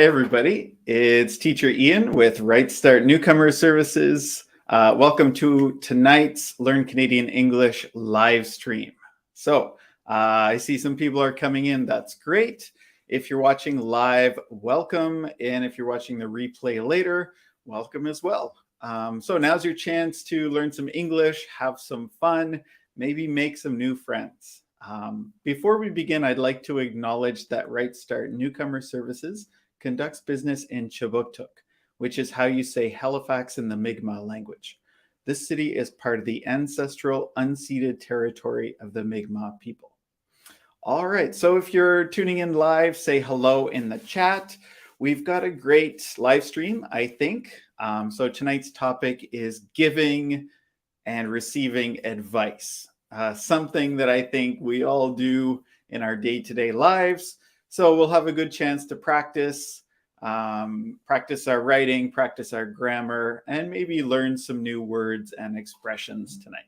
Hey everybody, it's Teacher Ian with Right Start Newcomer Services. Welcome to tonight's Learn Canadian English live stream. So I see some people are coming in, that's great. If you're watching live, welcome. And if you're watching the replay later, welcome as well. So now's your chance to learn some English, have some fun, maybe make some new friends. Before we begin, I'd like to acknowledge that Right Start Newcomer Services conducts business in Chiboutuk, which is how you say Halifax in the Mi'kmaq language. This city is part of the ancestral unceded territory of the Mi'kmaq people. All right, so if you're tuning in live, say hello in the chat. We've got a great live stream, I think. So tonight's topic is giving and receiving advice, something that I think we all do in our day-to-day lives. So we'll have a good chance to practice our writing, practice our grammar, and maybe learn some new words and expressions tonight.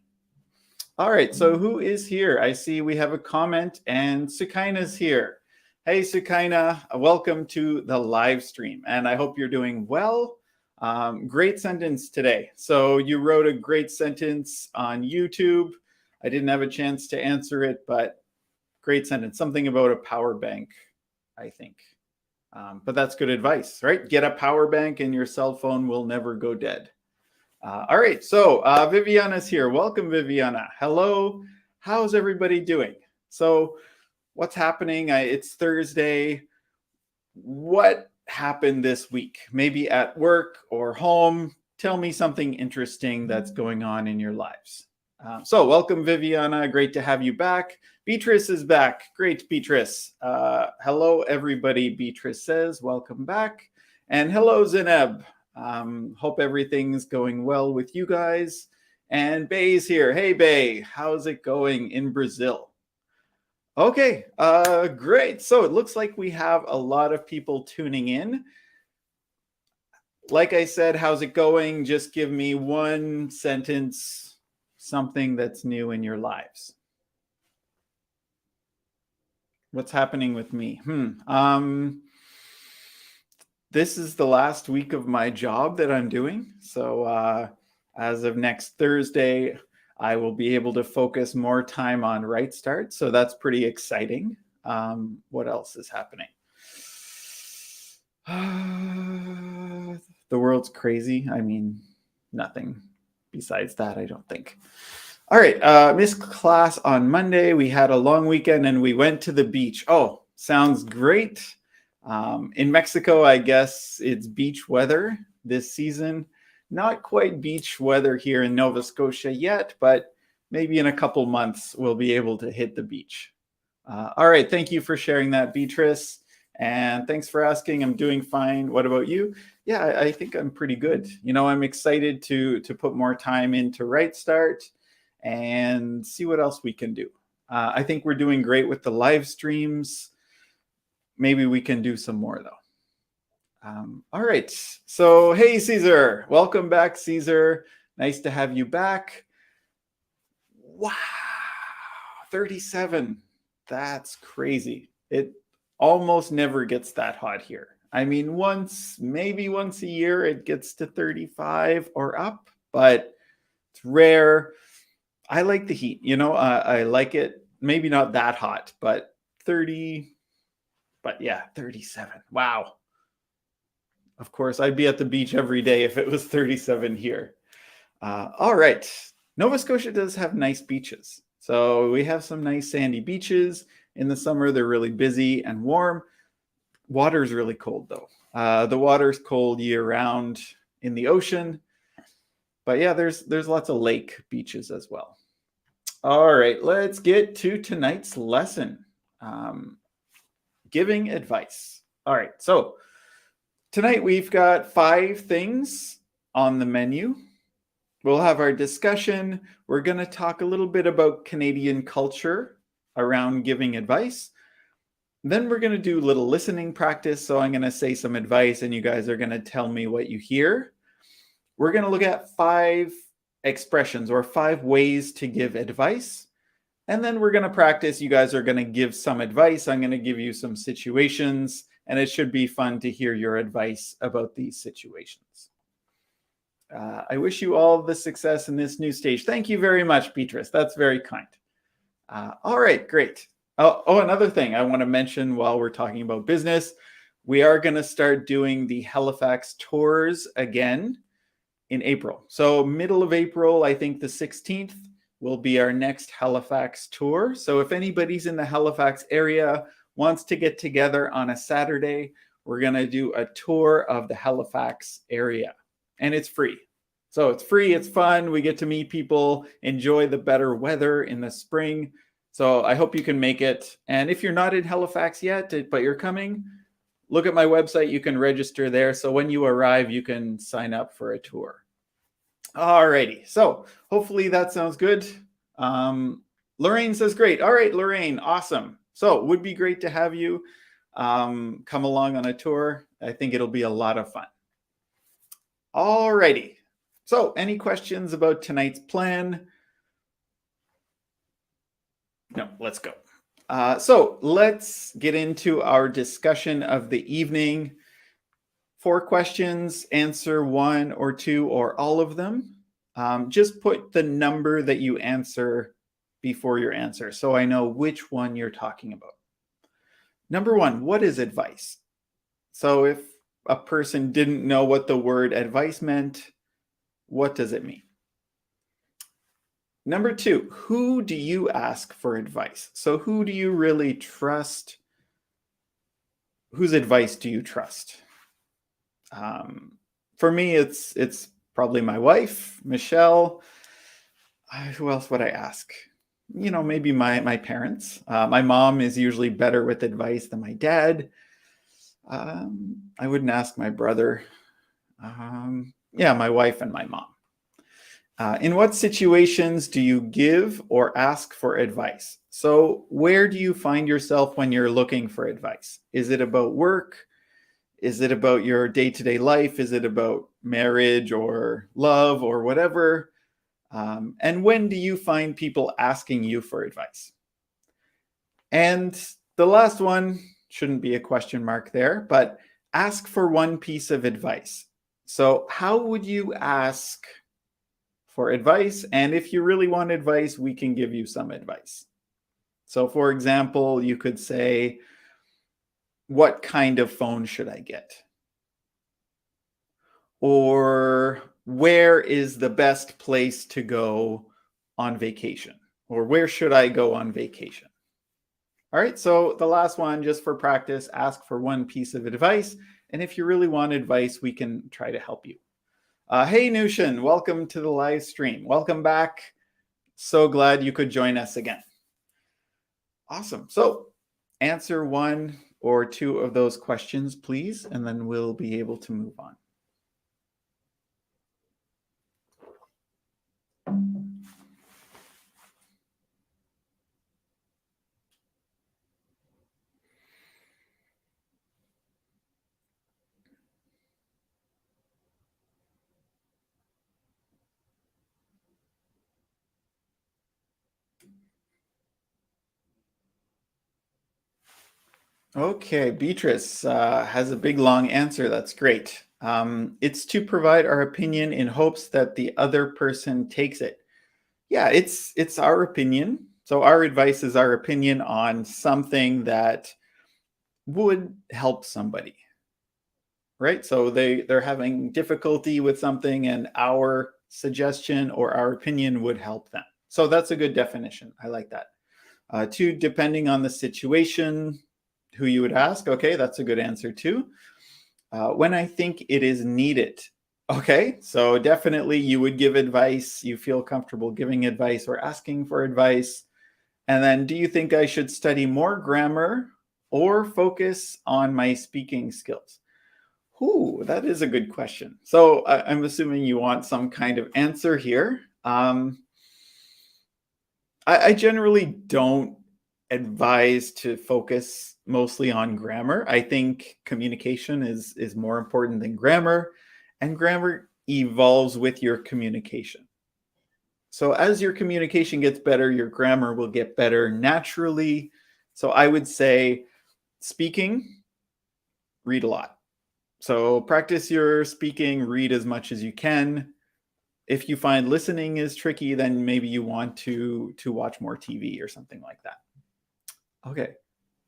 All right, so who is here? I see we have a comment and Sukaina's here. Hey, Sukaina, welcome to the live stream, and I hope you're doing well. Great sentence today. So you wrote a great sentence on YouTube. I didn't have a chance to answer it, but great sentence. Something about a power bank, I think. But that's good advice, right? Get a power bank and your cell phone will never go dead. All right, so Viviana's here. Welcome, Viviana. Hello. How's everybody doing? So what's happening? It's Thursday. What happened this week? Maybe at work or home. Tell me something interesting that's going on in your lives. So welcome, Viviana. Great to have you back. Beatrice is back. Great, Beatrice. Hello, everybody, Beatrice says. Welcome back. And hello, Zineb. Hope everything's going well with you guys. And Bay's here. Hey, Bay. How's it going in Brazil? Okay, great. So it looks like we have a lot of people tuning in. Like I said, how's it going? Just give me one sentence, something that's new in your lives. What's happening with me? This is the last week of my job that I'm doing. So as of next Thursday, I will be able to focus more time on Right Start. So that's pretty exciting. What else is happening? The world's crazy. I mean, nothing besides that, I don't think. All right, missed class on Monday. We had a long weekend and we went to the beach. Oh, sounds great. In Mexico, I guess it's beach weather this season. Not quite beach weather here in Nova Scotia yet, but maybe in a couple months we'll be able to hit the beach. All right, thank you for sharing that, Beatrice. And thanks for asking. I'm doing fine. What about you? Yeah, I think I'm pretty good. You know, I'm excited to put more time into Right Start and see what else we can do. I think we're doing great with the live streams. Maybe we can do some more though. All right, so hey Caesar, welcome back Caesar. Nice to have you back. Wow, 37, that's crazy. It almost never gets that hot here. I mean, maybe once a year it gets to 35 or up, but it's rare. I like the heat, you know, I like it. Maybe not that hot, but 30, but yeah, 37. Wow. Of course, I'd be at the beach every day if it was 37 here. All right. Nova Scotia does have nice beaches. So we have some nice sandy beaches. In the summer, they're really busy and warm. Water's really cold, though. The water's cold year-round in the ocean. But yeah, there's lots of lake beaches as well. All right, let's get to tonight's lesson. Giving advice. All right, so tonight we've got 5 things on the menu. We'll have our discussion. We're going to talk a little bit about Canadian culture around giving advice. Then we're going to do a little listening practice. So I'm going to say some advice and you guys are going to tell me what you hear. We're going to look at 5 expressions or 5 ways to give advice. And then we're going to practice. You guys are going to give some advice. I'm going to give you some situations and it should be fun to hear your advice about these situations. I wish you all the success in this new stage. Thank you very much, Beatrice. That's very kind. All right, great. Oh, another thing I want to mention while we're talking about business, we are going to start doing the Halifax tours again in April. So middle of April, I think the 16th will be our next Halifax tour. So if anybody's in the Halifax area, wants to get together on a Saturday, we're going to do a tour of the Halifax area. And it's free. So it's free, it's fun. We get to meet people, enjoy the better weather in the spring. So I hope you can make it. And if you're not in Halifax yet, but you're coming, look at my website. You can register there. So when you arrive, you can sign up for a tour. All righty. So hopefully that sounds good. Lorraine says, great. All right, Lorraine, awesome. So it would be great to have you come along on a tour. I think it'll be a lot of fun. All righty. So any questions about tonight's plan? No, let's go. So let's get into our discussion of the evening. 4 questions, answer 1 or 2 or all of them. Just put the number that you answer before your answer so I know which one you're talking about. Number 1, what is advice? So if a person didn't know what the word advice meant, what does it mean? Number 2, who do you ask for advice? So who do you really trust? Whose advice do you trust? For me, it's probably my wife, Michelle. Who else would I ask? Maybe my parents. My mom is usually better with advice than my dad. I wouldn't ask my brother. Yeah, my wife and my mom. In what situations do you give or ask for advice? So where do you find yourself when you're looking for advice? Is it about work? Is it about your day-to-day life? Is it about marriage or love or whatever? And when do you find people asking you for advice? And the last one, shouldn't be a question mark there, but ask for one piece of advice. So how would you ask for advice? And if you really want advice, we can give you some advice. So for example, you could say, what kind of phone should I get? Or where is the best place to go on vacation? Or where should I go on vacation? All right, so the last one, just for practice, ask for one piece of advice. And if you really want advice, we can try to help you. Hey, Nushin, welcome to the live stream. Welcome back. So glad you could join us again. Awesome. So answer 1 or 2 of those questions, please, and then we'll be able to move on. Okay, Beatrice has a big long answer. That's great. It's to provide our opinion in hopes that the other person takes it. Yeah, it's our opinion. So our advice is our opinion on something that would help somebody, right? So they're having difficulty with something and our suggestion or our opinion would help them. So that's a good definition. I like that. 2, depending on the situation, who you would ask. Okay, that's a good answer too. When I think it is needed. Okay, so definitely you would give advice. You feel comfortable giving advice or asking for advice. And then, do you think I should study more grammar or focus on my speaking skills? Ooh, that is a good question. So I'm assuming you want some kind of answer here. I generally don't advise to focus mostly on grammar. I think communication is more important than grammar, and grammar evolves with your communication. So as your communication gets better, your grammar will get better naturally. So I would say speaking, read a lot. So practice your speaking, read as much as you can. If you find listening is tricky, then maybe you want to watch more TV or something like that. Okay.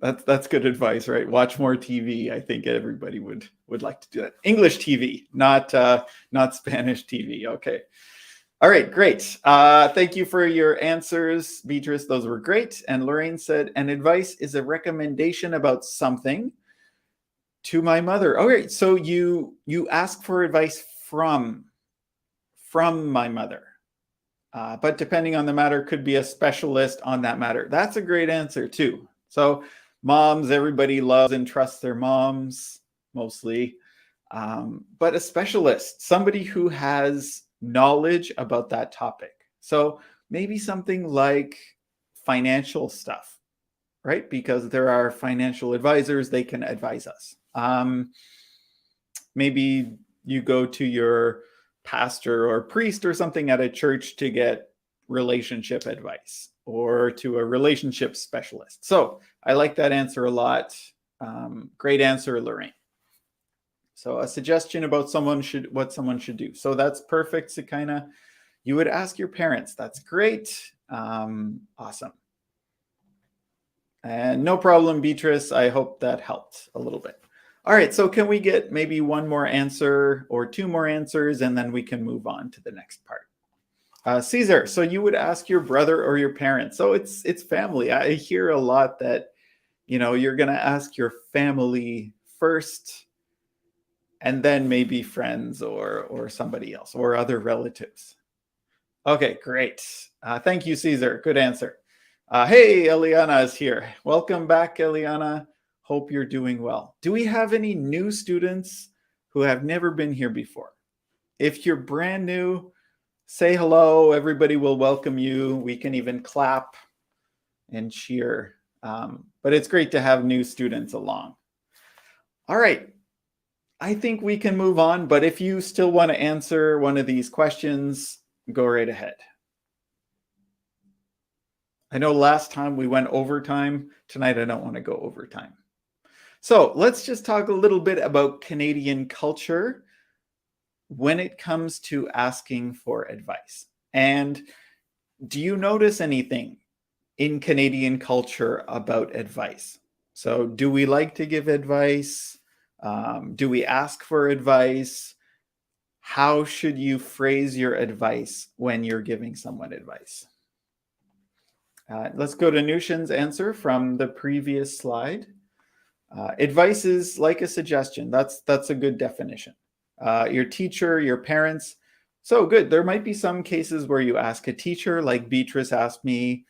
That's good advice, right? Watch more TV. I think everybody would like to do that. English TV, not Spanish TV. Okay. All right, great. Thank you for your answers, Beatrice. Those were great. And Lorraine said, an advice is a recommendation about something to my mother. Okay, so you ask for advice from my mother. But depending on the matter, could be a specialist on that matter. That's a great answer too. So moms, everybody loves and trusts their moms mostly. But a specialist, somebody who has knowledge about that topic. So maybe something like financial stuff, right? Because there are financial advisors, they can advise us. Maybe you go to your pastor or priest or something at a church to get relationship advice, or to a relationship specialist. So I like that answer a lot. Great answer, Lorraine. So a suggestion about what someone should do. So that's perfect, Sikaina. You would ask your parents. That's great. Awesome. And no problem, Beatrice. I hope that helped a little bit. All right, so can we get maybe one more answer or two more answers, and then we can move on to the next part. Caesar, so you would ask your brother or your parents. So it's family. I hear a lot that, you're going to ask your family first, and then maybe friends or somebody else or other relatives. Okay, great. Thank you, Caesar. Good answer. Hey, Eliana is here. Welcome back, Eliana. Hope you're doing well. Do we have any new students who have never been here before? If you're brand new, say hello. Everybody will welcome you. We can even clap and cheer. But it's great to have new students along. All right. I think we can move on, but if you still want to answer one of these questions, go right ahead. I know last time we went overtime. Tonight, I don't want to go overtime. So let's just talk a little bit about Canadian culture when it comes to asking for advice. And do you notice anything in Canadian culture about advice? So do we like to give advice? Do we ask for advice? How should you phrase your advice when you're giving someone advice? Let's go to Nushin's answer from the previous slide. Advice is like a suggestion. That's a good definition. Your teacher, your parents. So good. There might be some cases where you ask a teacher, like Beatrice asked me,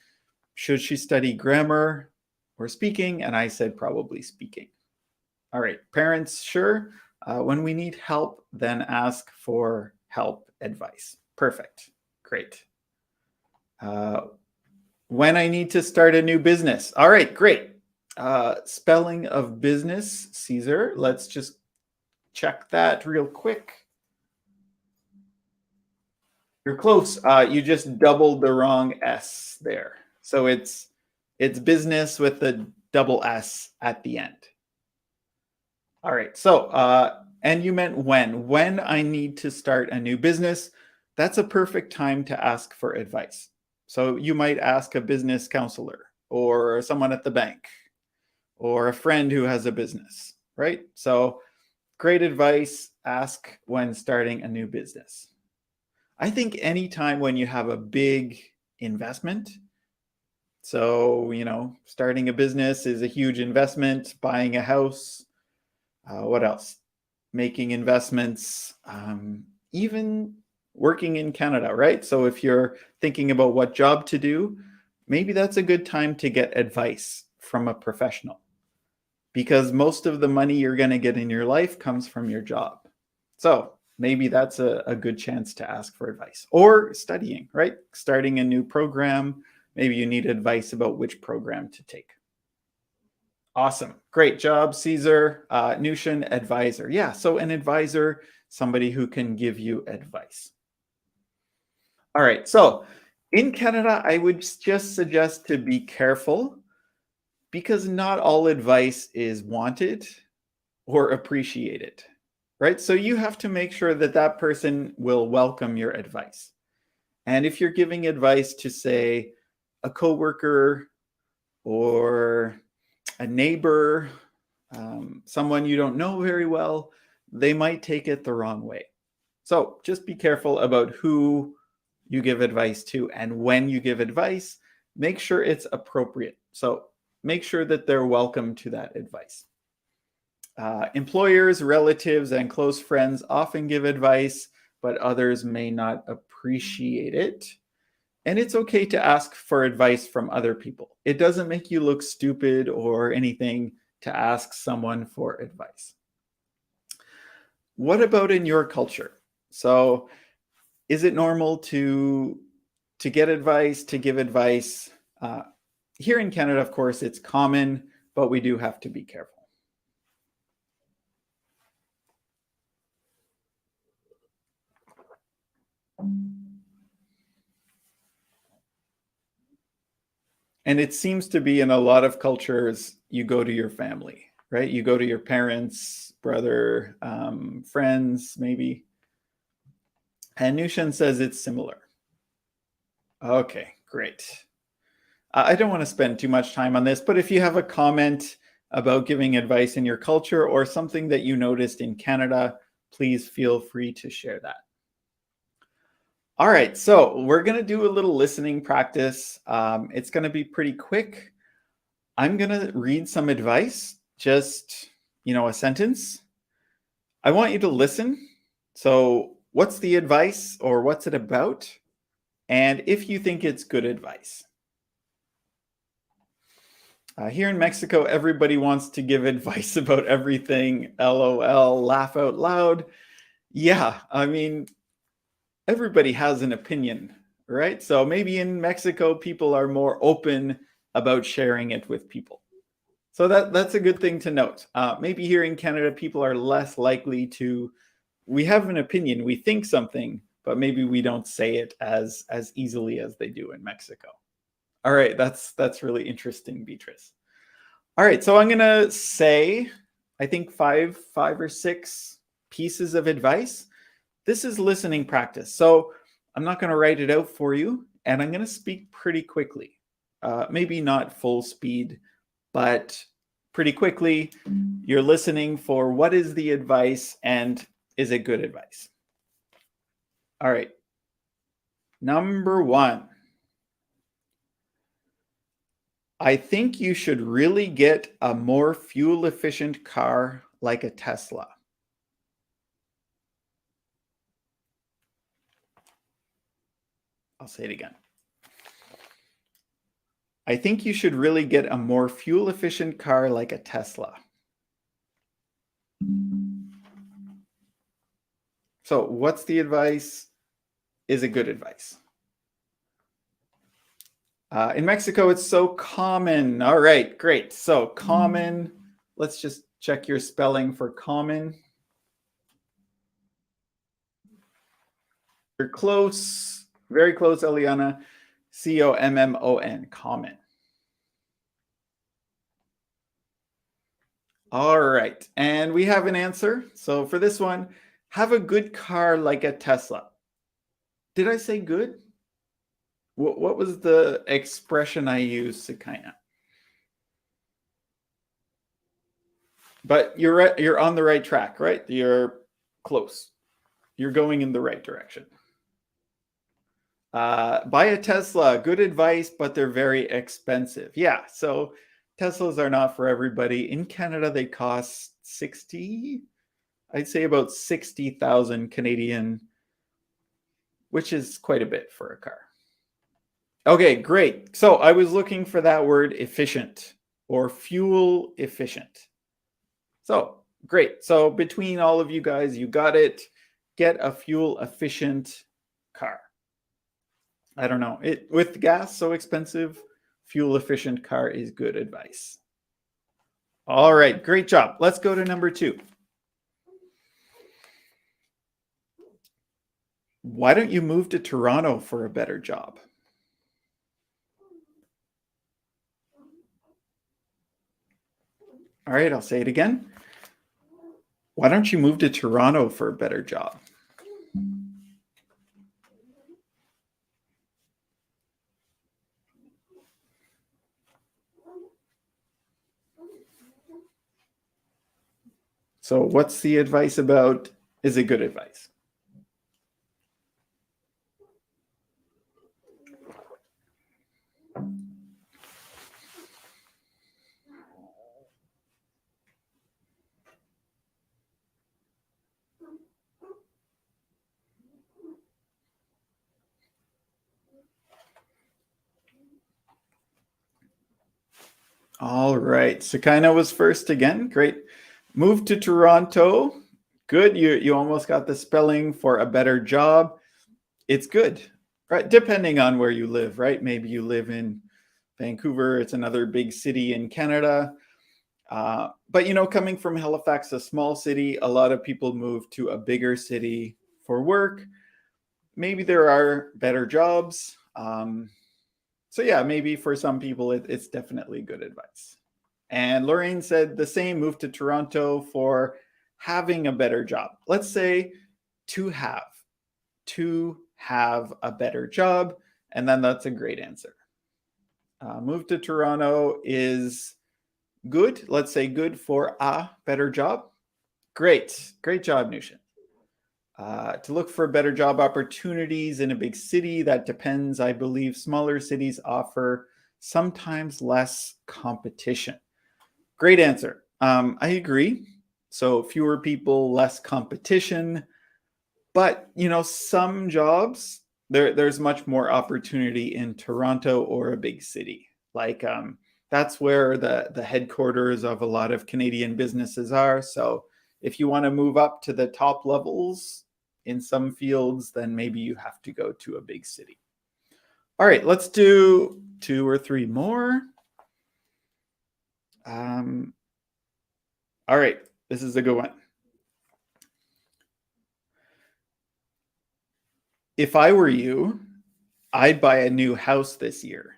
should she study grammar or speaking? And I said probably speaking. All right, parents, sure. When we need help, then ask for help, advice. Perfect. Great. When I need to start a new business. All right, great. Spelling of business, Caesar. Let's just check that real quick. You're close. You just doubled the wrong S there. So it's business with the double S at the end. All right. So, and you meant when I need to start a new business, that's a perfect time to ask for advice. So you might ask a business counselor or someone at the bank or a friend who has a business, right? So great advice, ask when starting a new business. I think anytime when you have a big investment, so, starting a business is a huge investment, buying a house, what else? Making investments, even working in Canada, right? So if you're thinking about what job to do, maybe that's a good time to get advice from a professional, because most of the money you're going to get in your life comes from your job. So maybe that's a good chance to ask for advice. Or studying, right? Starting a new program, maybe you need advice about which program to take. Awesome. Great job, Caesar. Nushin, advisor. Yeah, so an advisor, somebody who can give you advice. All right, so in Canada, I would just suggest to be careful, because not all advice is wanted. or appreciate it, right? So you have to make sure that that person will welcome your advice. And if you're giving advice to, say, a coworker or a neighbor, someone you don't know very well, they might take it the wrong way. So just be careful about who you give advice to, and when you give advice, make sure it's appropriate. So make sure that they're welcome to that advice. Employers, relatives, and close friends often give advice, but others may not appreciate it. And it's okay to ask for advice from other people. It doesn't make you look stupid or anything to ask someone for advice. What about in your culture? So is it normal to get advice, to give advice? Here in Canada, of course, it's common, but we do have to be careful. And it seems to be in a lot of cultures, you go to your family, right? You go to your parents, brother, friends, maybe. And Nushan says it's similar. Okay, great. I don't want to spend too much time on this, but if you have a comment about giving advice in your culture or something that you noticed in Canada, please feel free to share that. All right, so we're going to do a little listening practice. It's going to be pretty quick. I'm going to read some advice, just, a sentence. I want you to listen. So what's the advice, or what's it about? And if you think it's good advice. Here in Mexico, everybody wants to give advice about everything. LOL, laugh out loud. Yeah, I mean, everybody has an opinion, right? So maybe in Mexico, people are more open about sharing it with people. So that's a good thing to note. Maybe here in Canada, people are less likely to, we have an opinion, we think something, but maybe we don't say it as easily as they do in Mexico. All right, that's really interesting, Beatrice. All right, so I'm gonna say, I think five or six pieces of advice. This is listening practice. So I'm not gonna write it out for you, and I'm gonna speak pretty quickly. Maybe not full speed, but pretty quickly. You're listening for what is the advice and is it good advice? All right. Number one. I think you should really get a more fuel efficient car like a Tesla. I'll say it again. I think you should really get a more fuel efficient car like a Tesla. So what's the advice? Is it good advice? In Mexico, it's so common. All right, great. So common, let's just check your spelling for common. You're close, very close, Eliana. C-O-M-M-O-N, common. All right, and we have an answer. So for this one, have a good car like a Tesla. Did I say good? What was the expression I used, Sakina? But you're on the right track, right? You're close. You're going in the right direction. Buy a Tesla, good advice, but they're very expensive. Yeah, so Teslas are not for everybody. In Canada, they cost I'd say about 60,000 Canadian, which is quite a bit for a car. Okay, great. So I was looking for that word efficient or fuel efficient. So great. So between all of you guys, you got it. Get a fuel efficient car. I don't know. With gas so expensive, fuel efficient car is good advice. All right, great job. Let's go to number 2. Why don't you move to Toronto for a better job? All right, I'll say it again. Why don't you move to Toronto for a better job? So what's the advice about? Is it good advice? All right. Sukaina was first again. Great. Move to Toronto. Good. You almost got the spelling for a better job. It's good, right? Depending on where you live, right? Maybe you live in Vancouver. It's another big city in Canada. But coming from Halifax, a small city, a lot of people move to a bigger city for work. Maybe there are better jobs. So yeah, maybe for some people, it's definitely good advice. And Lorraine said the same, move to Toronto for having a better job. Let's say to have a better job. And then that's a great answer. Move to Toronto is good. Let's say good for a better job. Great job, Nushin. To look for better job opportunities in a big city, that depends. I believe smaller cities offer sometimes less competition. Great answer. I agree. So fewer people, less competition. But, some jobs, there's much more opportunity in Toronto or a big city. Like that's where the headquarters of a lot of Canadian businesses are. So if you want to move up to the top levels in some fields, then maybe you have to go to a big city. All right, let's do 2 or 3 more. All right, this is a good one. If I were you, I'd buy a new house this year.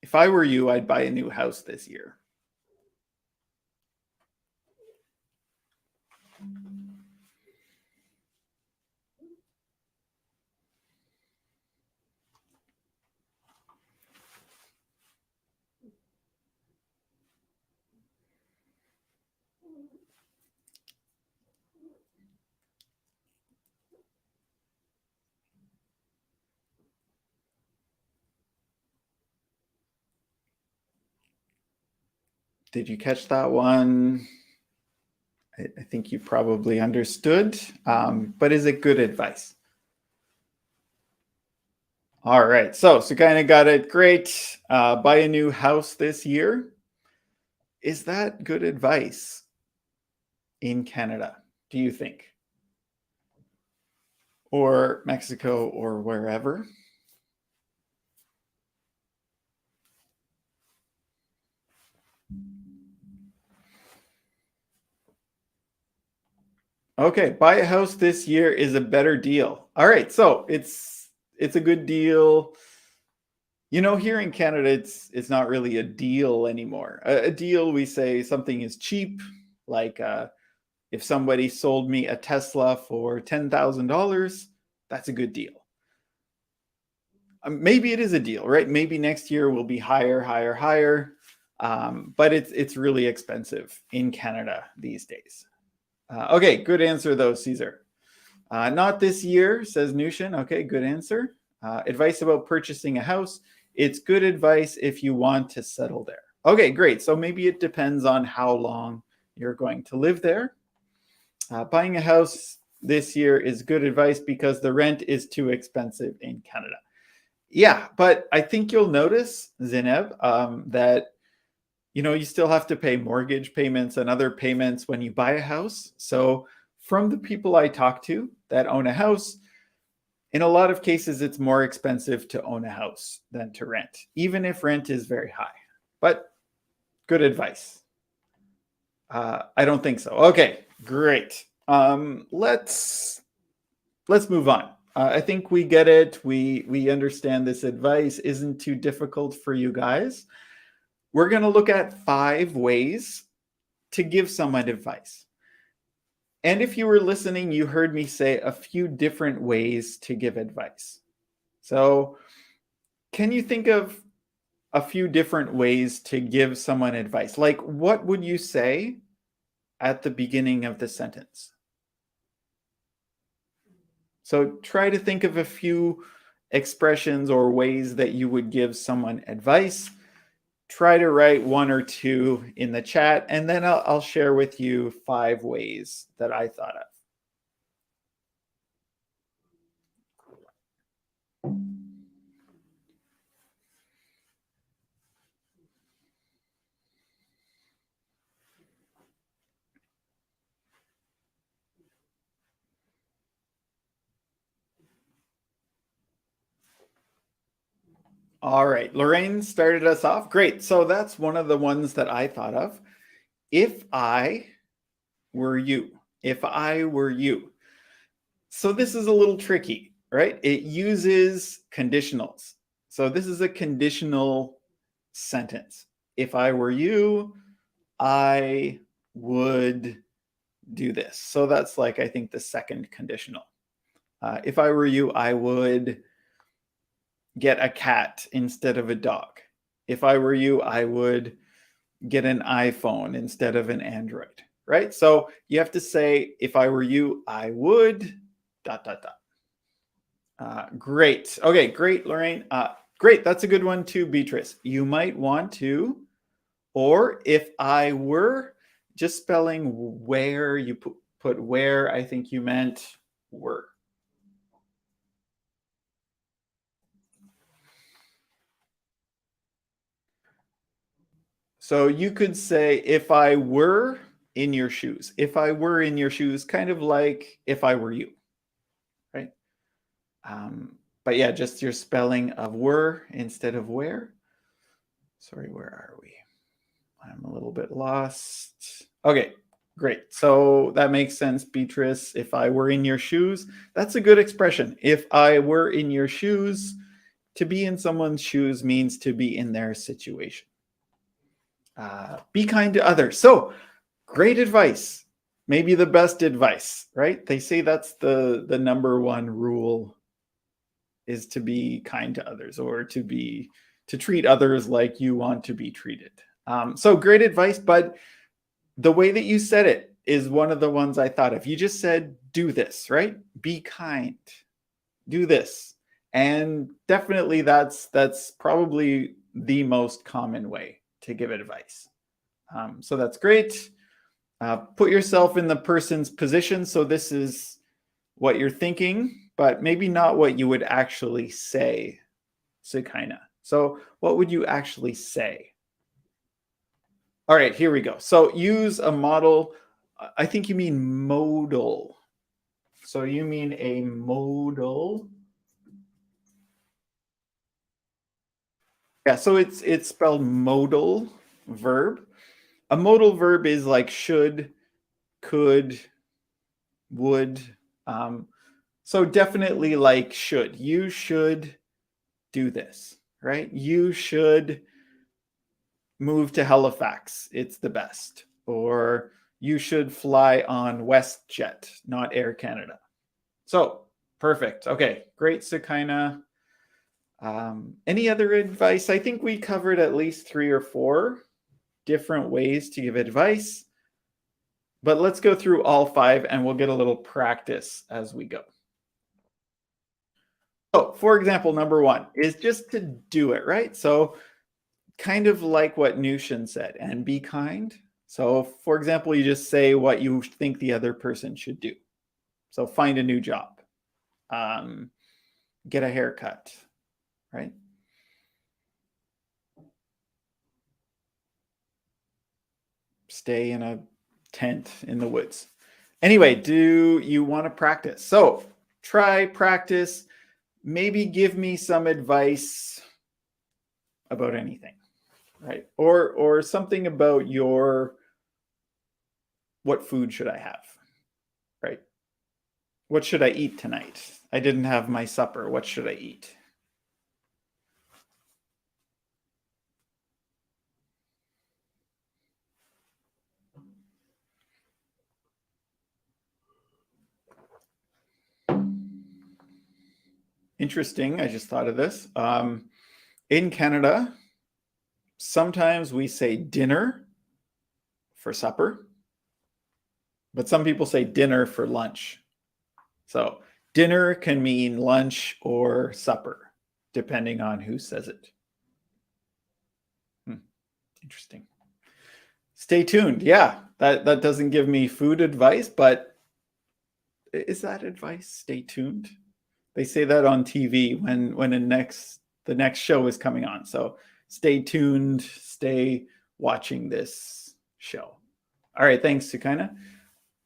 If I were you, I'd buy a new house this year. Did you catch that one? I think you probably understood, but is it good advice? All right, so Sukaina got it. Great. Buy a new house this year. Is that good advice in Canada, do you think? Or Mexico or wherever? Okay, buy a house this year is a better deal. All right, so it's a good deal. Here in Canada, it's not really a deal anymore. A deal, we say something is cheap, like if somebody sold me a Tesla for $10,000, that's a good deal. Maybe it is a deal, right? Maybe next year will be higher. But it's really expensive in Canada these days. Okay, good answer though, Caesar. Not this year, says Nushin. Okay, good answer. Advice about purchasing a house. It's good advice if you want to settle there. Okay, great. So maybe it depends on how long you're going to live there. Buying a house this year is good advice because the rent is too expensive in Canada. Yeah, but I think you'll notice, Zineb, that you still have to pay mortgage payments and other payments when you buy a house. So from the people I talk to that own a house, in a lot of cases, it's more expensive to own a house than to rent, even if rent is very high. But good advice. I don't think so. Okay, great. Let's move on. I think we get it. We understand this advice isn't too difficult for you guys. We're going to look at 5 ways to give someone advice. And if you were listening, you heard me say a few different ways to give advice. So, can you think of a few different ways to give someone advice? Like, what would you say at the beginning of the sentence? So, try to think of a few expressions or ways that you would give someone advice. Try to write one or two in the chat, and then I'll share with you 5 ways that I thought of. All right, Lorraine started us off. Great. So that's one of the ones that I thought of. If I were you. If I were you. So this is a little tricky, right? It uses conditionals. So this is a conditional sentence. If I were you, I would do this. So that's like, I think, the second conditional. If I were you, I would get a cat instead of a dog. If I were you, I would get an iPhone instead of an Android, right? So you have to say, if I were you, I would, dot, dot, dot. Great. Okay, great, Lorraine. Great. That's a good one too, Beatrice. You might want to, or if I were, just spelling where, you put where, I think you meant were. So you could say, if I were in your shoes. If I were in your shoes, kind of like if I were you, right? But yeah, just your spelling of were instead of where. Sorry, where are we? I'm a little bit lost. Okay, great. So that makes sense, Beatrice. If I were in your shoes, that's a good expression. If I were in your shoes, to be in someone's shoes means to be in their situation. Be kind to others. So great advice. Maybe the best advice, right? They say that's the number one rule, is to be kind to others, or to treat others like you want to be treated. So great advice, but the way that you said it is one of the ones I thought of. You just said, do this, right? Be kind, do this. And definitely that's probably the most common way to give advice. So that's great. Put yourself in the person's position. So this is what you're thinking, but maybe not what you would actually say, Sukaina. So what would you actually say? All right, here we go. So use a model. I think you mean modal. So you mean a modal. Yeah, so it's spelled modal verb. A modal verb is like should, could, would. So definitely like should. You should do this, right? You should move to Halifax. It's the best. Or you should fly on WestJet, not Air Canada. So perfect. Okay, great, Sukaina. Any other advice? I think we covered at least 3 or 4 different ways to give advice. But let's go through all 5 and we'll get a little practice as we go. So, for example, number 1 is just to do it, right? So, kind of like what Nushin said, and be kind. So, for example, you just say what you think the other person should do. So, find a new job, get a haircut, right? Stay in a tent in the woods. Anyway, do you want to practice? So, try, practice, maybe give me some advice about anything, right? Or something about what food should I have, right? What should I eat tonight? I didn't have my supper. What should I eat? Interesting. I just thought of this. In Canada, sometimes we say dinner for supper, but some people say dinner for lunch. So dinner can mean lunch or supper, depending on who says it. Interesting. Stay tuned. Yeah, that doesn't give me food advice, but is that advice? Stay tuned. They say that on TV when the next show is coming on. So stay tuned. Stay watching this show. All right. Thanks, Sukaina.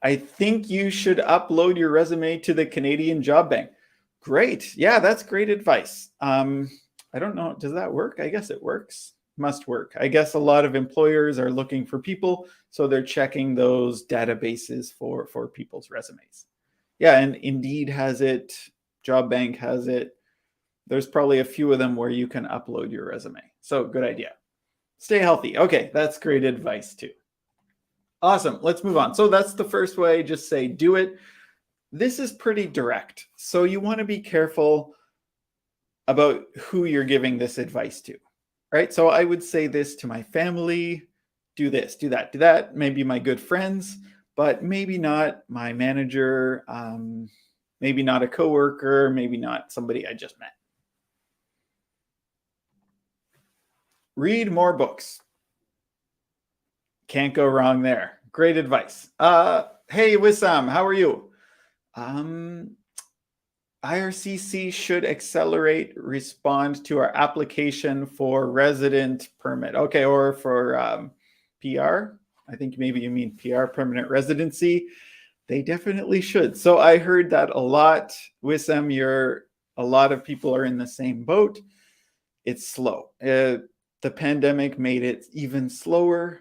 I think you should upload your resume to the Canadian Job Bank. Great. Yeah, that's great advice. I don't know. Does that work? I guess it works. Must work. I guess a lot of employers are looking for people, so they're checking those databases for people's resumes. Yeah, and Indeed has it. Job Bank has it. There's probably a few of them where you can upload your resume. So good idea. Stay healthy. Okay, that's great advice too. Awesome. Let's move on. So that's the first way. Just say do it. This is pretty direct. So you want to be careful about who you're giving this advice to, right? So I would say this to my family, do this, do that, do that. Maybe my good friends, but maybe not my manager, maybe not a coworker, maybe not somebody I just met. Read more books. Can't go wrong there. Great advice. Hey, Wissam, how are you? IRCC should accelerate respond to our application for resident permit. Okay, or for PR. I think maybe you mean PR, permanent residency. They definitely should. So I heard that a lot. Wissam, a lot of people are in the same boat. It's slow. The pandemic made it even slower.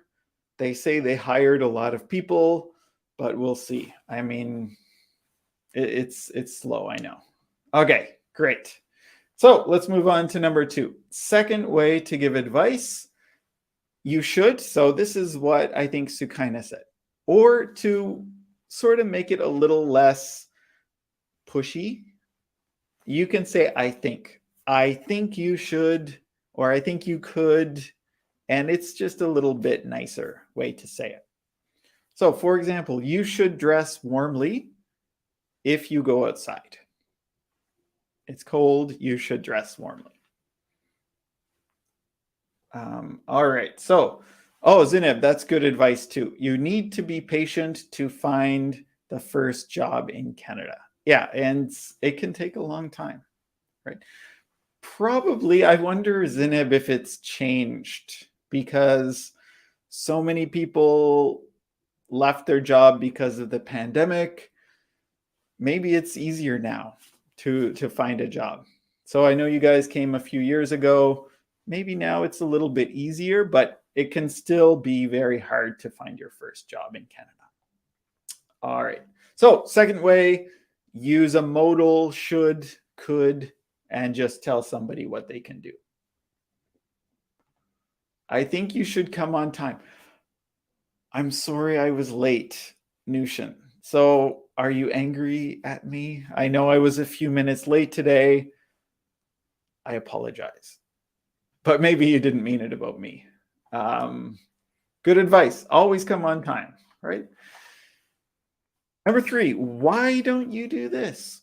They say they hired a lot of people, but we'll see. I mean, it's slow, I know. Okay, great. So let's move on to number 2. Second way to give advice, you should. So this is what I think Sukaina said. Or to sort of make it a little less pushy, you can say, I think. I think you should, or I think you could. And it's just a little bit nicer way to say it. So, for example, you should dress warmly if you go outside. It's cold, you should dress warmly. All right. So, Zineb, that's good advice too. You need to be patient to find the first job in Canada. Yeah, and it can take a long time, right? Probably, I wonder, Zineb, if it's changed because so many people left their job because of the pandemic. Maybe it's easier now to find a job. So I know you guys came a few years ago. Maybe now it's a little bit easier, but it can still be very hard to find your first job in Canada. All right. So second way, use a modal should, could, and just tell somebody what they can do. I think you should come on time. I'm sorry I was late, Nushin. So are you angry at me? I know I was a few minutes late today. I apologize. But maybe you didn't mean it about me. Good advice. Always come on time, right? Number 3, why don't you do this?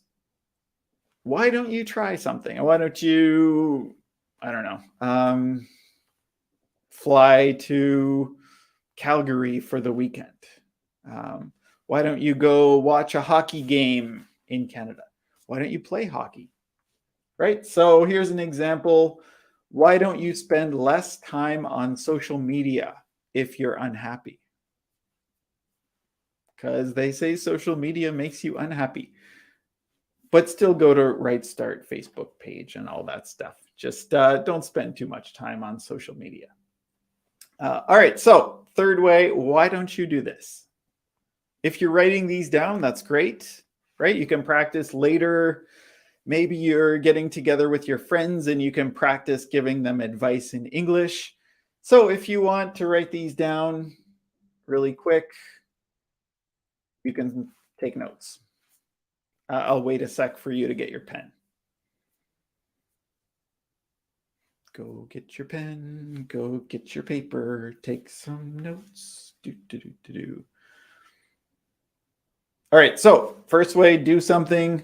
Why don't you try something? Why don't you, I don't know, fly to Calgary for the weekend? Why don't you go watch a hockey game in Canada? Why don't you play hockey? Right? So here's an example. Why don't you spend less time on social media if you're unhappy? Because they say social media makes you unhappy. But still go to Right Start Facebook page and all that stuff. Just don't spend too much time on social media. All right, so third way, why don't you do this? If you're writing these down, that's great, right? You can practice later. Maybe you're getting together with your friends and you can practice giving them advice in English. So if you want to write these down really quick, you can take notes. I'll wait a sec for you to get your pen. Go get your pen, go get your paper, take some notes. Do, do, do, do, do. All right, so first way, do something.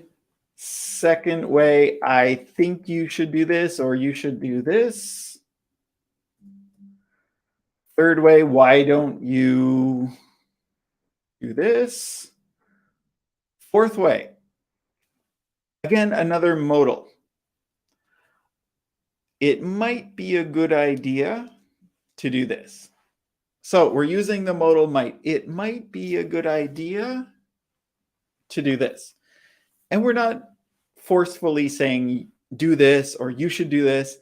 Second way, I think you should do this or you should do this. Third way, why don't you do this? Fourth way, again, another modal. It might be a good idea to do this. So we're using the modal might. It might be a good idea to do this. And we're not forcefully saying do this or you should do this.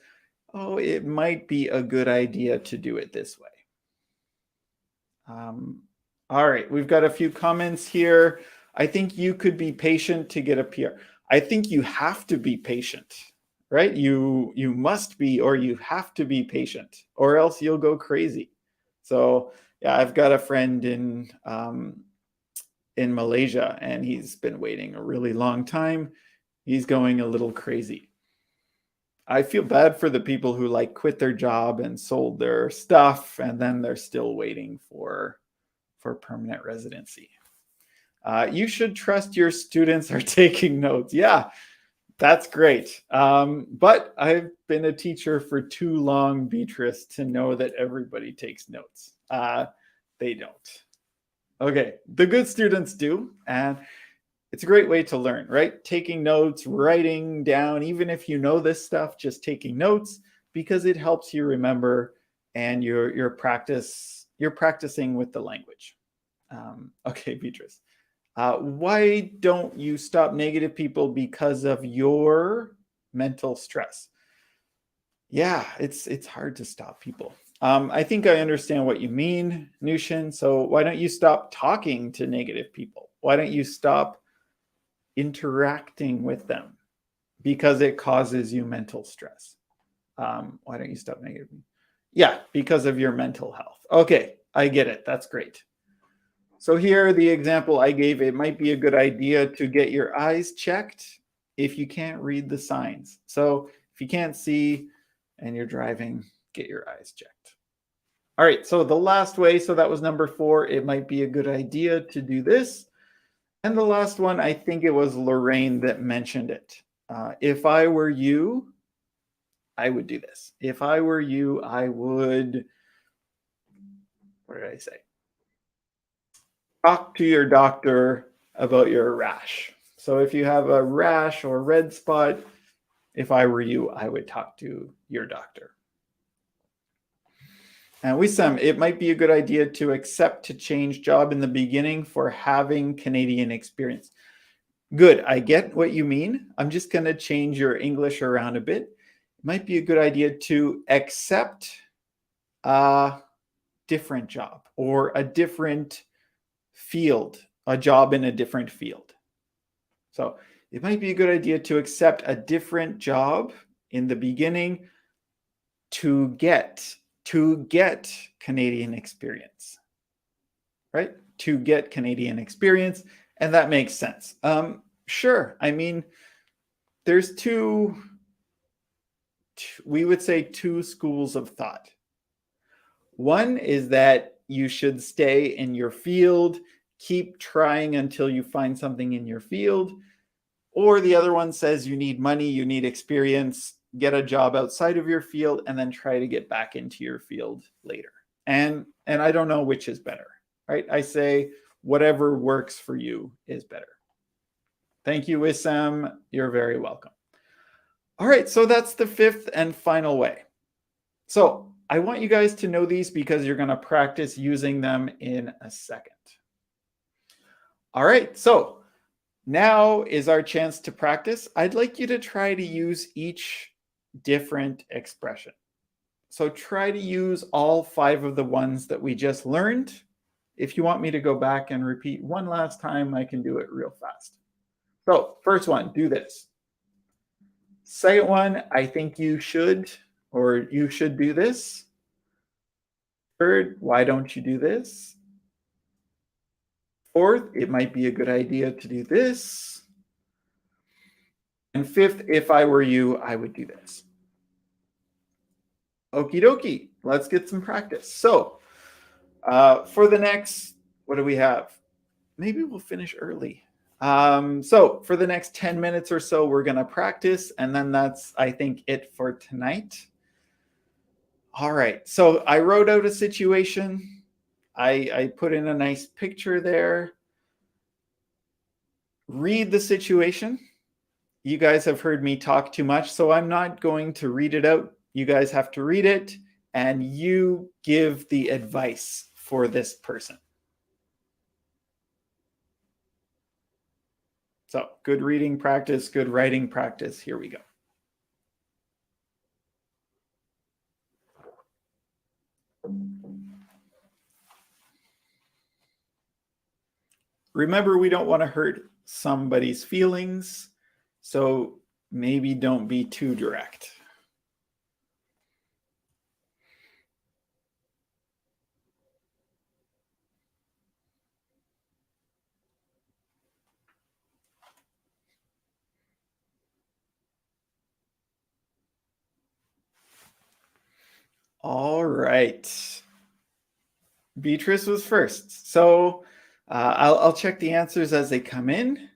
Oh, it might be a good idea to do it this way. All right, we've got a few comments here. I think you could be patient to get a PR. I think you have to be patient, right? You must be, or you have to be patient, or else you'll go crazy. So yeah, I've got a friend in Malaysia, and he's been waiting a really long time. He's going a little crazy. I feel bad for the people who like quit their job and sold their stuff, and then they're still waiting for permanent residency. You should trust your students are taking notes. Yeah, that's great. But I've been a teacher for too long, Beatrice, to know that everybody takes notes. They don't. Okay, the good students do, and it's a great way to learn, right? Taking notes, writing down, even if you know this stuff, just taking notes, because it helps you remember, and you're practicing with the language. Okay, Beatrice. Why don't you stop negative people because of your mental stress? Yeah, it's hard to stop people. I think I understand what you mean, Nushin. So why don't you stop talking to negative people? Why don't you stop interacting with them? Because it causes you mental stress. Why don't you stop negative? Yeah, because of your mental health. Okay, I get it. That's great. So here, the example I gave, it might be a good idea to get your eyes checked if you can't read the signs. So if you can't see and you're driving, get your eyes checked. All right, so the last way, so that was number 4, it might be a good idea to do this. And the last one, I think it was Lorraine that mentioned it. If I were you, I would do this. If I were you, I would, what did I say? Talk to your doctor about your rash. So if you have a rash or red spot, if I were you, I would talk to your doctor. And Wissam, it might be a good idea to accept to change job in the beginning for having Canadian experience. Good, I get what you mean. I'm just going to change your English around a bit. It might be a good idea to accept a different job or a different field, a job in a different field. So it might be a good idea to accept a different job in the beginning to get Canadian experience, right? To get Canadian experience, and that makes sense. Sure, I mean, there's we would say two schools of thought. One is that you should stay in your field, keep trying until you find something in your field. Or the other one says you need money, you need experience, get a job outside of your field, and then try to get back into your field later. And I don't know which is better, right? I say whatever works for you is better. Thank you, Wissam. You're very welcome. All right, so that's the 5th and final way. So I want you guys to know these because you're going to practice using them in a second. All right, so now is our chance to practice. I'd like you to try to use each different expression. So try to use all 5 of the ones that we just learned. If you want me to go back and repeat one last time, I can do it real fast. So first one, do this. Second one, I think you should, or you should do this. Third, why don't you do this? Fourth, it might be a good idea to do this. And 5th, if I were you, I would do this. Okie dokie. Let's get some practice. So for the next, what do we have? Maybe we'll finish early. So for the next 10 minutes or so, we're going to practice. And then that's, I think, it for tonight. All right. So I wrote out a situation. I put in a nice picture there. Read the situation. You guys have heard me talk too much, so I'm not going to read it out. You guys have to read it, and you give the advice for this person. So good reading practice, good writing practice. Here we go. Remember, we don't want to hurt somebody's feelings, so maybe don't be too direct. All right. Beatrice was first. So I'll check the answers as they come in.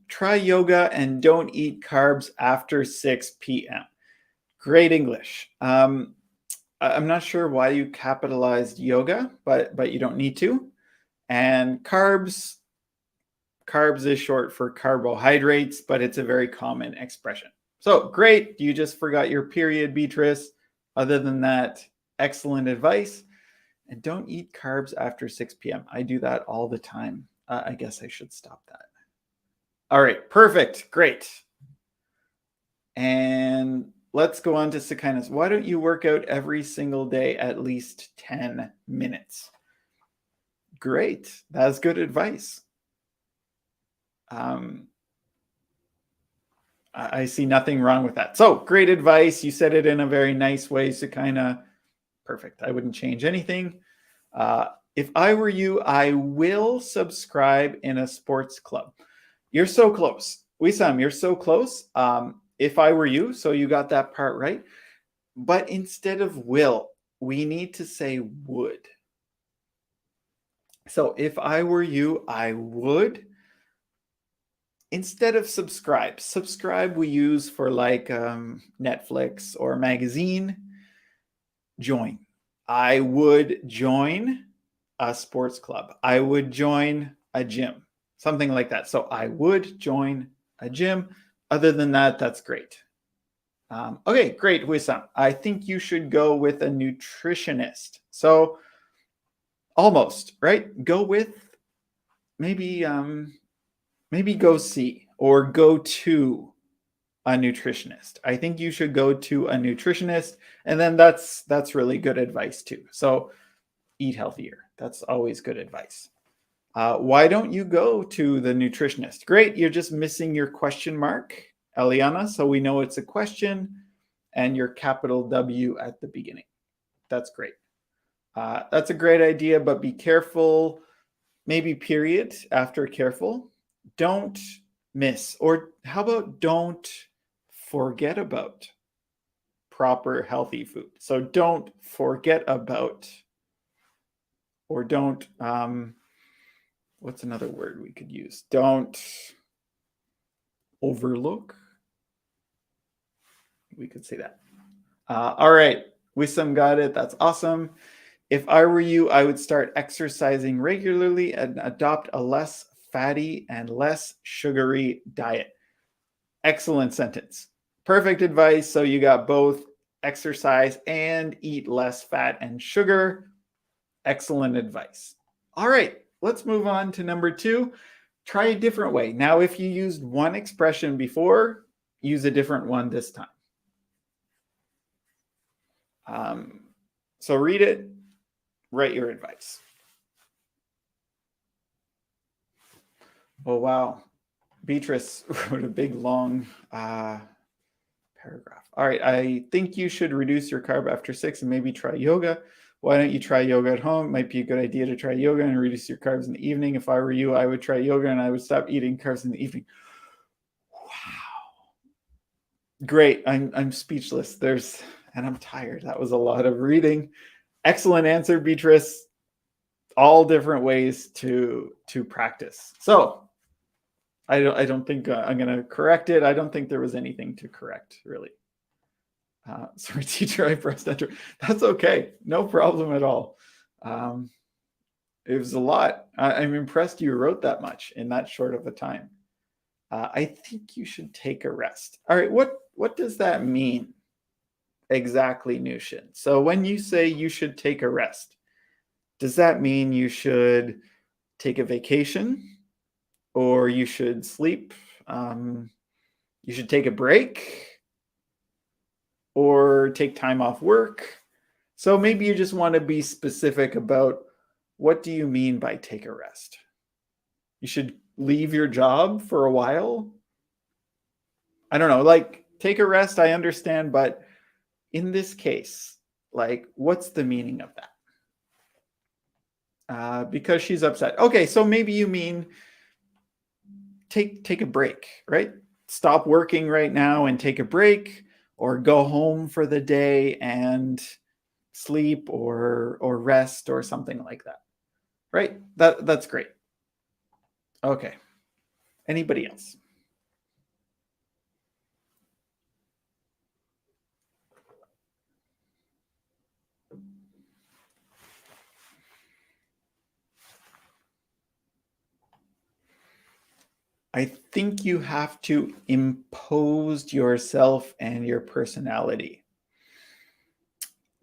Try yoga and don't eat carbs after 6 p.m. Great English. I'm not sure why you capitalized yoga, but you don't need to. And carbs is short for carbohydrates, but it's a very common expression. So great. You just forgot your period, Beatrice. Other than that, excellent advice. And don't eat carbs after 6 p.m. I do that all the time. I guess I should stop that. All right, perfect, great. And let's go on to Sakainas. Why don't you work out every single day at least 10 minutes? Great, that's good advice. I see nothing wrong with that. So great advice. You said it in a very nice way, Sakaina. Perfect. I wouldn't change anything. If I were you, I will subscribe in a sports club. You're so close. Wissam, you're so close. If I were you, so you got that part right. But instead of will, we need to say would. So if I were you, I would. Instead of subscribe we use for like Netflix or magazine. Join. I would join a sports club. I would join a gym, something like that. So I would join a gym. Other than that, that's great. Okay, great, Wissam. I think you should go with a nutritionist. So almost, right? Go with maybe go see or go to a nutritionist. I think you should go to a nutritionist, and then that's really good advice too. So eat healthier. That's always good advice. Why don't you go to the nutritionist? Great, you're just missing your question mark, Eliana, so we know it's a question and your capital W at the beginning. That's great. That's a great idea, but be careful. Maybe period after careful. Don't miss, or how about don't forget about proper healthy food. So don't forget about, or don't, what's another word we could use? Don't overlook. We could say that. All right, Wissam got it. That's awesome. If I were you, I would start exercising regularly and adopt a less fatty and less sugary diet. Excellent sentence. Perfect advice. So you got both exercise and eat less fat and sugar. Excellent advice. All right, let's move on to number 2. Try a different way. Now, if you used one expression before, use a different one this time. So read it, write your advice. Oh, wow. Beatrice wrote a big, long paragraph. All right, I think you should reduce your carb after 6 and maybe try yoga. Why don't you try yoga at home? It might be a good idea to try yoga and reduce your carbs in the evening. If I were you, I would try yoga and I would stop eating carbs in the evening. Wow. Great. I'm speechless. and I'm tired. That was a lot of reading. Excellent answer, Beatrice. All different ways to practice. So I don't think I'm going to correct it. I don't think there was anything to correct, really. Sorry, teacher, I pressed enter. That's okay. No problem at all. It was a lot. I'm impressed you wrote that much in that short of a time. I think you should take a rest. All right, what does that mean exactly, Nushin? So when you say you should take a rest, does that mean you should take a vacation or you should sleep? You should take a break or take time off work? So maybe you just want to be specific about what do you mean by take a rest? You should leave your job for a while? I don't know, like take a rest, I understand, but in this case, like what's the meaning of that? Because she's upset. Okay, so maybe you mean take a break, right? Stop working right now and take a break, or go home for the day and sleep or rest or something like that. Right? That's great. Okay. Anybody else? I think you have to impose yourself and your personality.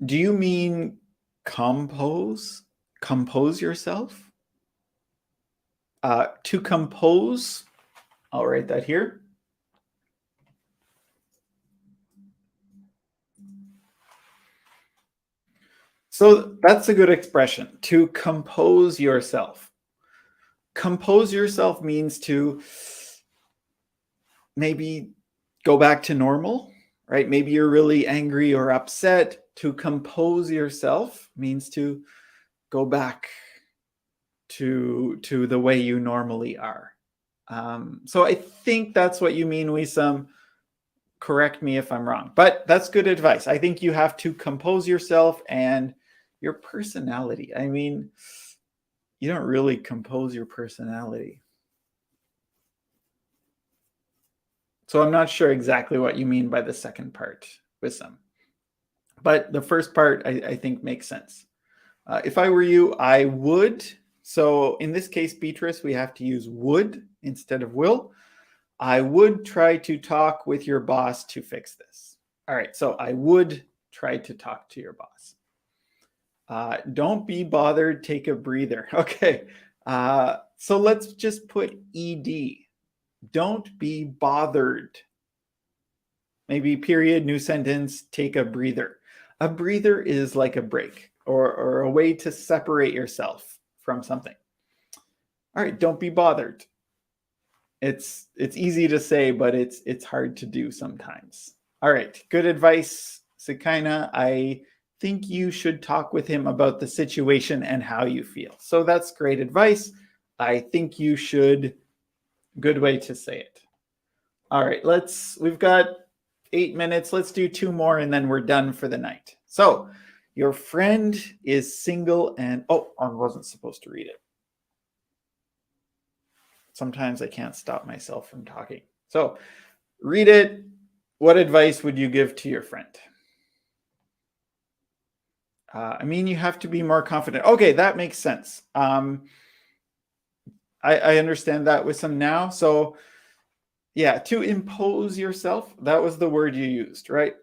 Do you mean compose? Compose yourself? To compose, I'll write that here. So that's a good expression, to compose yourself. Compose yourself means to maybe go back to normal, right? Maybe you're really angry or upset. To compose yourself means to go back to the way you normally are. So I think that's what you mean, Wisam. Correct me if I'm wrong, but that's good advice. I think you have to compose yourself and your personality. I mean, you don't really compose your personality. So I'm not sure exactly what you mean by the second part, Wisam. But the first part, I think, makes sense. If I were you, I would. So in this case, Beatrice, we have to use would instead of will. I would try to talk with your boss to fix this. All right, so I would try to talk to your boss. Don't be bothered, take a breather. Okay, so let's just put ed. Don't be bothered. Maybe period, new sentence, take a breather. A breather is like a break or a way to separate yourself from something. All right, don't be bothered. It's easy to say, but it's hard to do sometimes. All right, good advice, Sikaina. I think you should talk with him about the situation and how you feel. So that's great advice. I think you should. Good way to say it. All right, we've got 8 minutes. Let's do 2 more and then we're done for the night. So, your friend is single and I wasn't supposed to read it. Sometimes I can't stop myself from talking. So, read it. What advice would you give to your friend? I mean, you have to be more confident. Okay, that makes sense. I understand that with some now. So, yeah, to impose yourself, that was the word you used, right?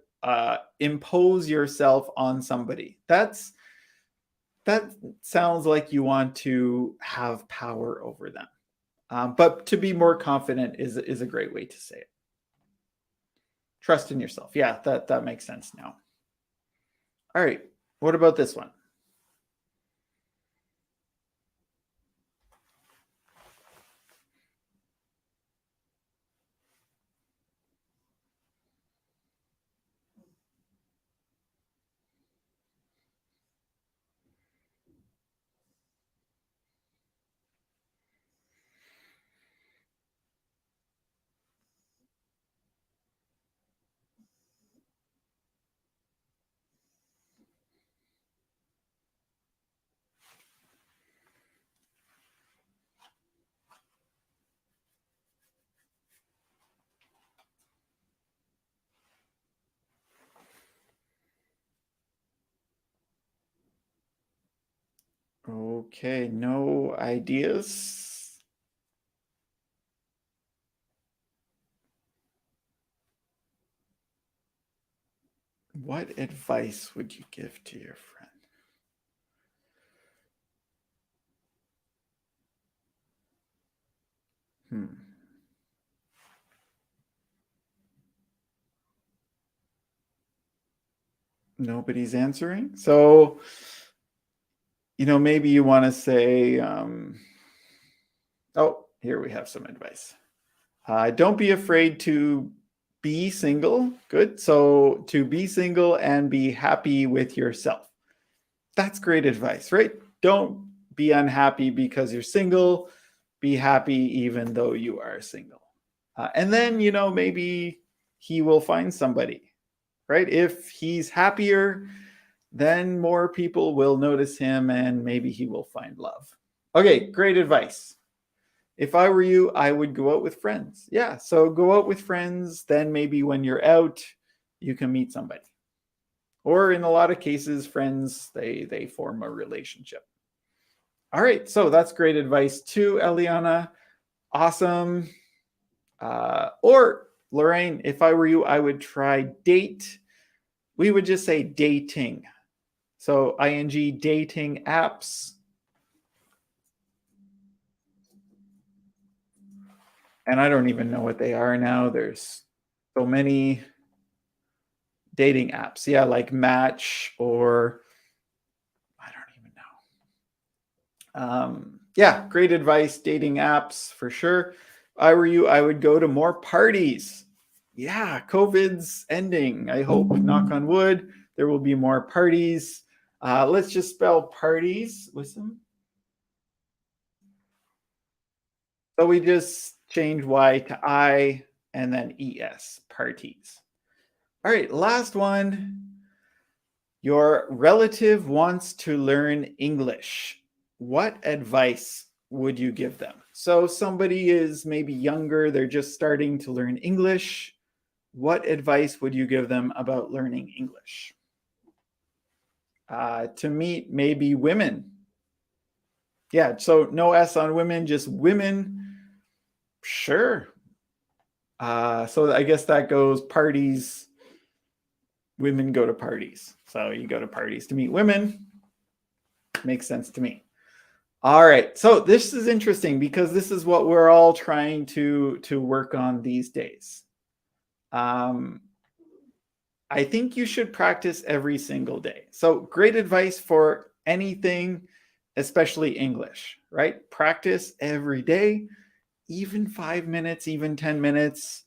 Impose yourself on somebody. That sounds like you want to have power over them. But to be more confident is a great way to say it. Trust in yourself. Yeah, that makes sense now. All right. What about this one? Okay, no ideas. What advice would you give to your friend? Nobody's answering. So, maybe you want to say, oh, here we have some advice. Don't be afraid to be single. Good. So, to be single and be happy with yourself. That's great advice, right? Don't be unhappy because you're single. Be happy even though you are single. And then, maybe he will find somebody, right? If he's happier, then more people will notice him and maybe he will find love. Okay, great advice. If I were you, I would go out with friends. Yeah, so go out with friends. Then maybe when you're out, you can meet somebody. Or in a lot of cases, friends, they form a relationship. All right, so that's great advice too, Eliana. Awesome. Or Lorraine, if I were you, I would try date. We would just say dating. So ing dating apps. And I don't even know what they are now. There's so many dating apps. Yeah, like Match or I don't even know. Yeah, great advice. Dating apps for sure. If I were you, I would go to more parties. Yeah, COVID's ending. I hope, knock on wood, there will be more parties. Let's just spell parties with some. So we just change Y to I and then ES, parties. All right, last one. Your relative wants to learn English. What advice would you give them? So somebody is maybe younger, they're just starting to learn English. What advice would you give them about learning English? To meet maybe women. Yeah, so no S on women, just women. Sure. So I guess that goes parties. Women go to parties. So you go to parties to meet women. Makes sense to me. All right. So this is interesting because this is what we're all trying to work on these days. I think you should practice every single day. So great advice for anything, especially English, right? Practice every day, even 5 minutes, even 10 minutes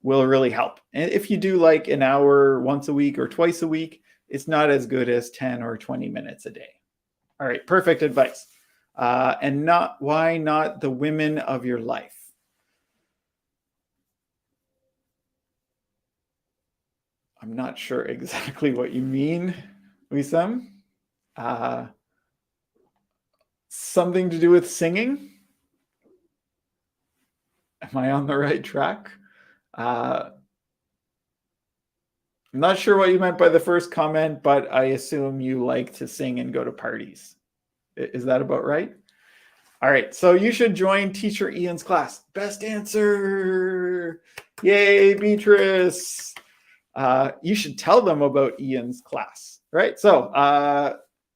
will really help. And if you do like an hour once a week or twice a week, it's not as good as 10 or 20 minutes a day. All right, perfect advice. And why not the women of your life? I'm not sure exactly what you mean, Wisam. Something to do with singing? Am I on the right track? I'm not sure what you meant by the first comment, but I assume you like to sing and go to parties. Is that about right? All right, so you should join Teacher Ian's class. Best answer! Yay, Beatrice! You should tell them about Ian's class, right? So,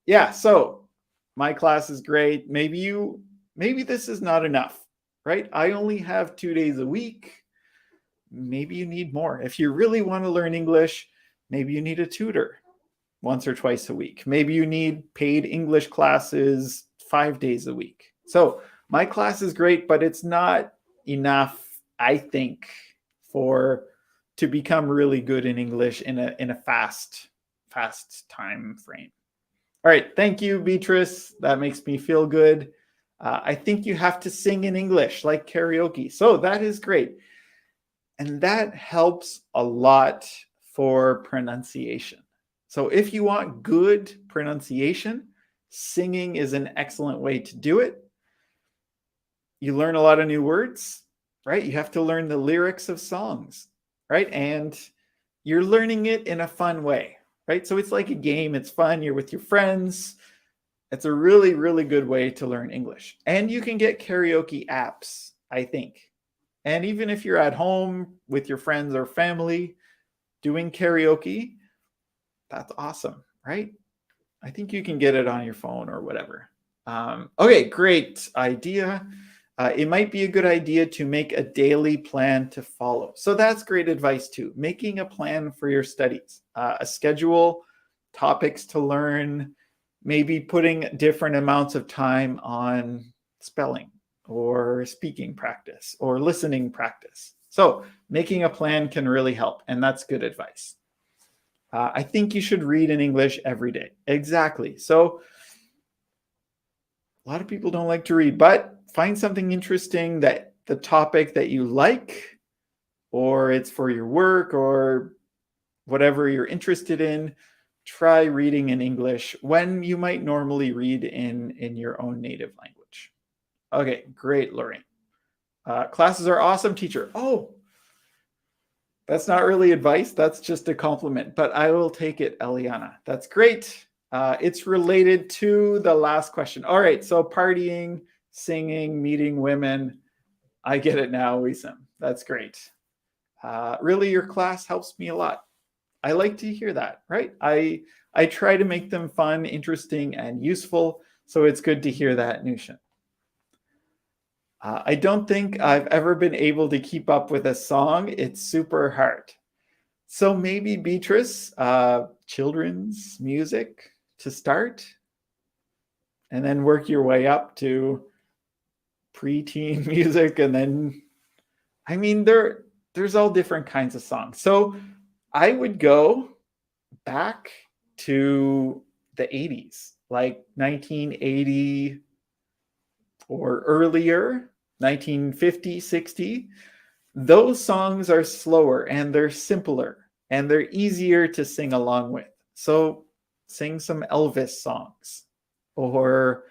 yeah, so my class is great. Maybe this is not enough, right? I only have 2 days a week. Maybe you need more. If you really want to learn English, maybe you need a tutor once or twice a week. Maybe you need paid English classes 5 days a week. So my class is great, but it's not enough, I think, to become really good in English in a fast time frame. All right, thank you, Beatrice. That makes me feel good. I think you have to sing in English like karaoke. So that is great. And that helps a lot for pronunciation. So if you want good pronunciation, singing is an excellent way to do it. You learn a lot of new words, right? You have to learn the lyrics of songs, right? And you're learning it in a fun way, right? So it's like a game, it's fun, you're with your friends. It's a really, really good way to learn English. And you can get karaoke apps, I think. And even if you're at home with your friends or family doing karaoke, that's awesome, right? I think you can get it on your phone or whatever. Okay, great idea. It might be a good idea to make a daily plan to follow. So that's great advice too. Making a plan for your studies, a schedule, topics to learn, maybe putting different amounts of time on spelling or speaking practice or listening practice. So making a plan can really help, and that's good advice. I think you should read in English every day. Exactly. So a lot of people don't like to read, but find something interesting, that the topic that you like, or it's for your work or whatever you're interested in. Try reading in English when you might normally read in your own native language. Okay, great, Lorraine. Classes are awesome, teacher. Oh, that's not really advice. That's just a compliment, but I will take it, Eliana. That's great. It's related to the last question. All right, so partying, singing, meeting women. I get it now, Wisam. That's great. Really, your class helps me a lot. I like to hear that, right? I try to make them fun, interesting, and useful, so it's good to hear that, Nushan. I don't think I've ever been able to keep up with a song. It's super hard. So maybe Beatrice, children's music to start, and then work your way up to preteen music, and then, I mean, there's all different kinds of songs. So I would go back to the 80s, like 1980 or earlier, 1950, 60. Those songs are slower and they're simpler and they're easier to sing along with. So sing some Elvis songs or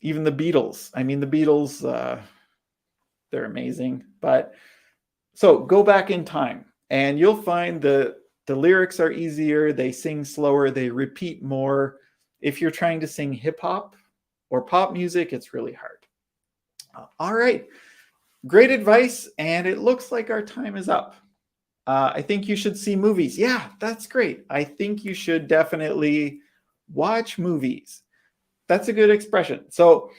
even the Beatles. I mean, the Beatles, they're amazing. But so go back in time and you'll find the lyrics are easier, they sing slower, they repeat more. If you're trying to sing hip hop or pop music, it's really hard. All right, great advice. And it looks like our time is up. I think you should see movies. Yeah, that's great. I think you should definitely watch movies. That's a good expression. So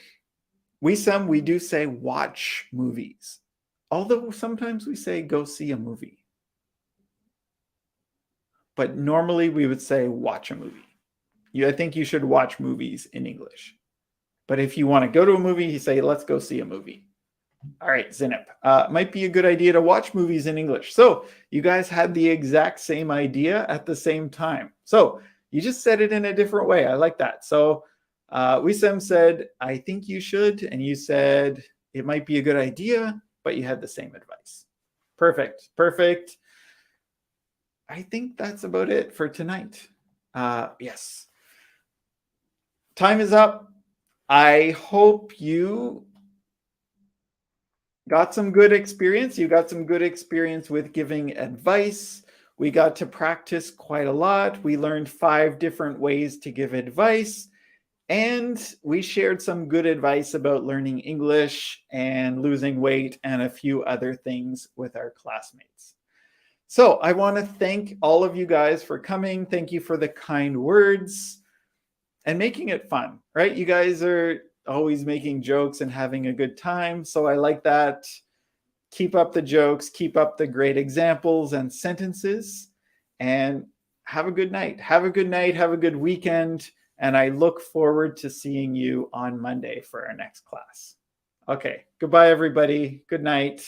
we do say watch movies, although sometimes we say go see a movie. But normally we would say watch a movie. I think you should watch movies in English. But if you want to go to a movie, you say, let's go see a movie. All right, Zinip. Might be a good idea to watch movies in English. So you guys had the exact same idea at the same time. So you just said it in a different way. I like that. So Wisam said, I think you should. And you said, it might be a good idea, but you had the same advice. Perfect. Perfect. I think that's about it for tonight. Yes. Time is up. I hope you got some good experience. You got some good experience with giving advice. We got to practice quite a lot. We learned 5 different ways to give advice. And we shared some good advice about learning English and losing weight and a few other things with our classmates. So I want to thank all of you guys for coming. Thank you for the kind words and making it fun, right? You guys are always making jokes and having a good time. So I like that. Keep up the jokes, keep up the great examples and sentences, and have a good night. Have a good night, have a good weekend. And I look forward to seeing you on Monday for our next class. Okay, goodbye, everybody. Good night.